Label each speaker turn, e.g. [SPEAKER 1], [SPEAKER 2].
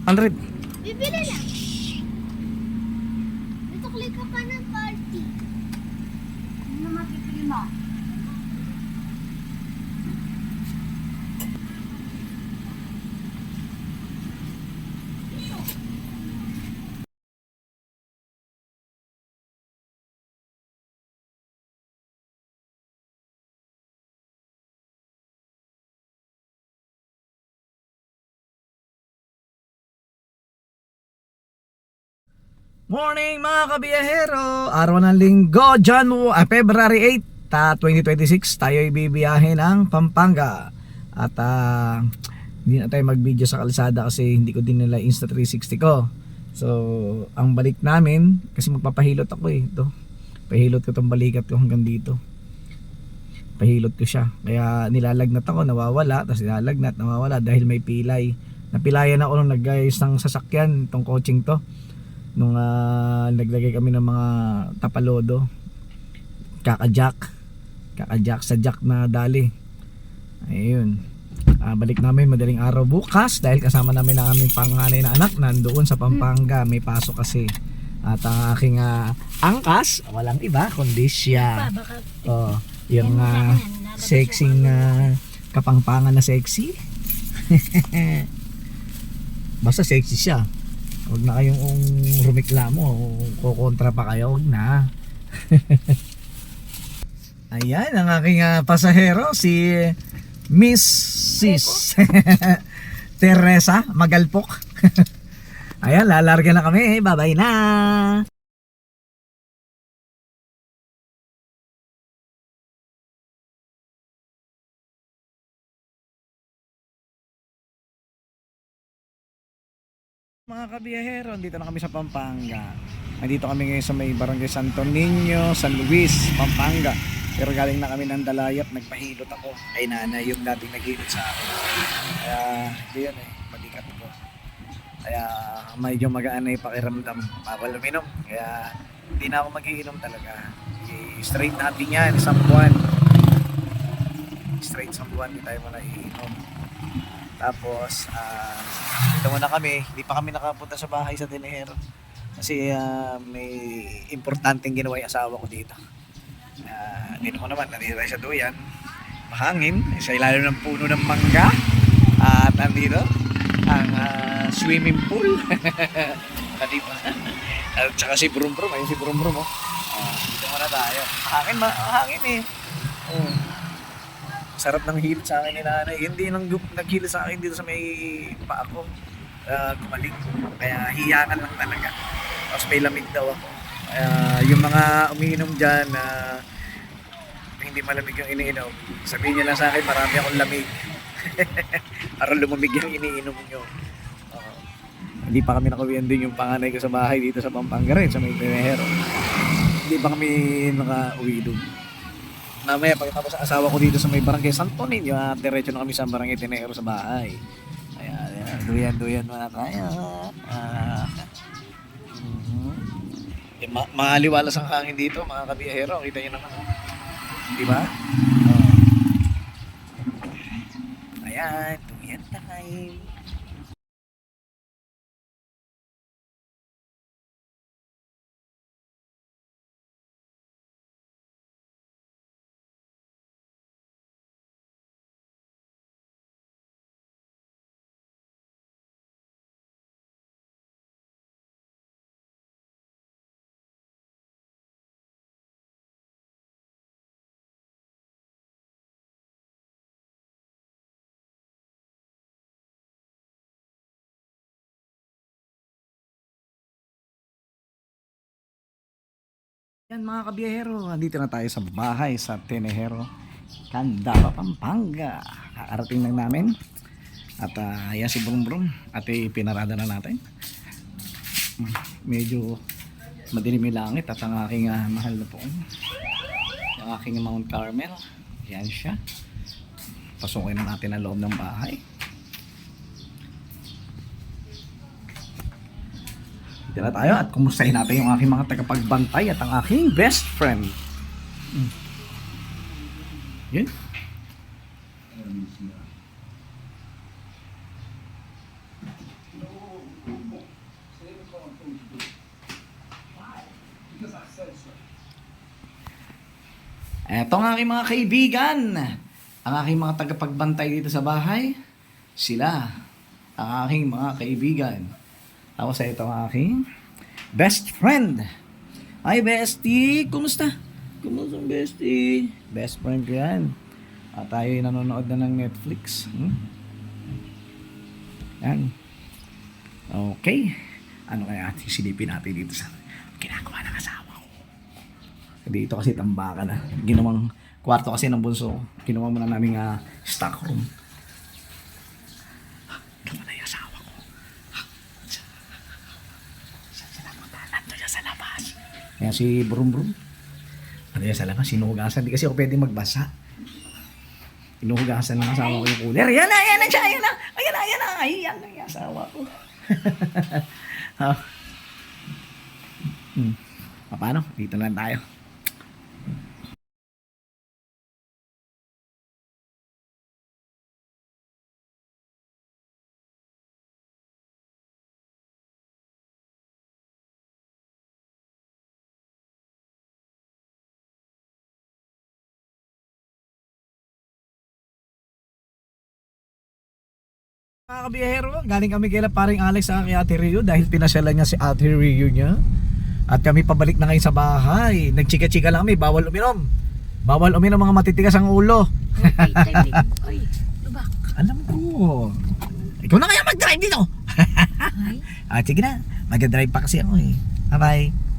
[SPEAKER 1] 100.
[SPEAKER 2] Bibili lang. Dito click ka pa ng party. Ano mapipili mo?
[SPEAKER 1] Morning mga kabiyahero! Araw ng linggo, February 8, 2026. Tayo ay bibiyahe ng Pampanga. At hindi na tayo mag-video sa kalsada kasi hindi ko din nila Insta360 ko. So, ang balik namin, kasi magpapahilot ako Ito, pahilot ko tong balikat ko hanggang dito. Pahilot ko siya. Kaya nilalagnat ako, nawawala. Tapos nilalagnat, nawawala dahil may pilay. Napilayan ako nung nag-ayos ng sasakyan, itong coaching to. Nung naglagay kami ng mga tapalodo, kaka-jack sa jack na dali. Ayun, balik namin madaling araw bukas dahil kasama namin ang aming panganay na anak nandoon sa Pampanga, may pasok kasi. At ang aking angkas, walang iba kundi siya. Yung sexing kapangpangan na sexy. Basta sexy siya. Huwag na kayong rumiklamo, kukontra pa kayo, huwag na. Ayan, ang aking pasahero, si Mrs. Teresa Magalpok. Ayan, lalarga na kami, bye-bye na. Mga kabiyahero, dito na kami sa Pampanga. Nandito kami ngayon sa may barangay Santo Niño, San Luis, Pampanga. Pero galing na kami ng Dalayap, nagpahilot ako kay nanay, yung dating naghilot sa akin. Kaya hindi yan balikat ko. Kaya medyo magaan na ipakiramdam, bawal uminom. Kaya hindi na ako magiinom talaga. Straight natin yan, isang buwan. Straight isang buwan, hindi tayo muna iinom. Tapos dito muna kami, hindi pa kami nakapunta sa bahay sa Tinehero kasi may importanteng ginawa yung asawa ko dito. Dito ko naman, nandito tayo sa duyan, mahangin, sa ilalim ng puno ng mangga, at nandito ang swimming pool. Diba? At saka si Brum Brum, ayun si Brum Brum dito muna tayo, mahangin sarap ng hilot sa akin ni nanay. Hindi nang naghilot sa akin dito sa may paa ko, gumaling. Kaya hiyangan lang talaga. Tapos may lamig daw ako. Yung mga umiinom dyan na hindi malamig yung iniinom, sabihin nyo lang sa akin, marami akong lamig. Para lumamig yung iniinom nyo. Hindi pa kami nakauwian din yung panganay ko sa bahay dito sa Pampanga rin, sa may Tinehero. Hindi pa kami nakauwi doon. Mamaya pagkatapos sa asawa ko dito sa may barangay Santo Niño, diretso na kami sa barangay Tinehero sa bahay. Ayan, duyan muna tayo. Maaliwalas ang hangin dito mga kabiyahero, kita nyo naman. Diba? Ayan, duyan tayo. Yan mga kabiyahero, andito na tayo sa bahay sa Tinehero, Candaba, Pampanga. Kaarating lang namin. At yan si Brum Brum at pinarada na natin. Medyo madilim yung langit at ang aking mahal na po, yung aking Mount Carmel. Yan siya. Pasukin na natin ang loob ng bahay. Dito na tayo at kumustahin natin yung aking mga tagapagbantay at ang aking best friend. Yun. Eto ang aking mga kaibigan. Ang aking mga tagapagbantay dito sa bahay. Sila. Ang aking mga kaibigan. Tapos ito ang aking best friend. Hi, bestie! Kumusta? Kumusta, bestie? Best friend ko yan. At tayo nanonood na ng Netflix. Yan. Okay. Ano kaya ating silipin natin dito sa ginagawa ng asawa ko? Dito kasi tambakan na. Ginawang kwarto kasi ng bunso. Ginawa muna namin stock room. Gano'n na yung asawa ko. Saan siya napunta? Nandun siya sa labas. Kaya si Brum Brum. Ano yan sa labas? Sinuhugasan. Di kasi ako pwede magbasa. Inuhugasan ng asawa ko yung cooler. Yan na siya. Ayan na. Ayan na yung asawa ko. Paano? Dito lang tayo. Mga kabiyahero, galing kami kila paring Alex sa kay Ate Rio dahil pinasyalan niya si Ate Rio niya. At kami pabalik na ngayon sa bahay. Nagchika-chika lang kami, bawal uminom. Bawal uminom, mga matitigas ang ulo.
[SPEAKER 2] Okay, timing. Oy, lubak.
[SPEAKER 1] Alam ko. Ikaw na kaya mag-drive dito.
[SPEAKER 2] Ay.
[SPEAKER 1] Sige na, mag-drive pa kasi ako eh. Bye-bye.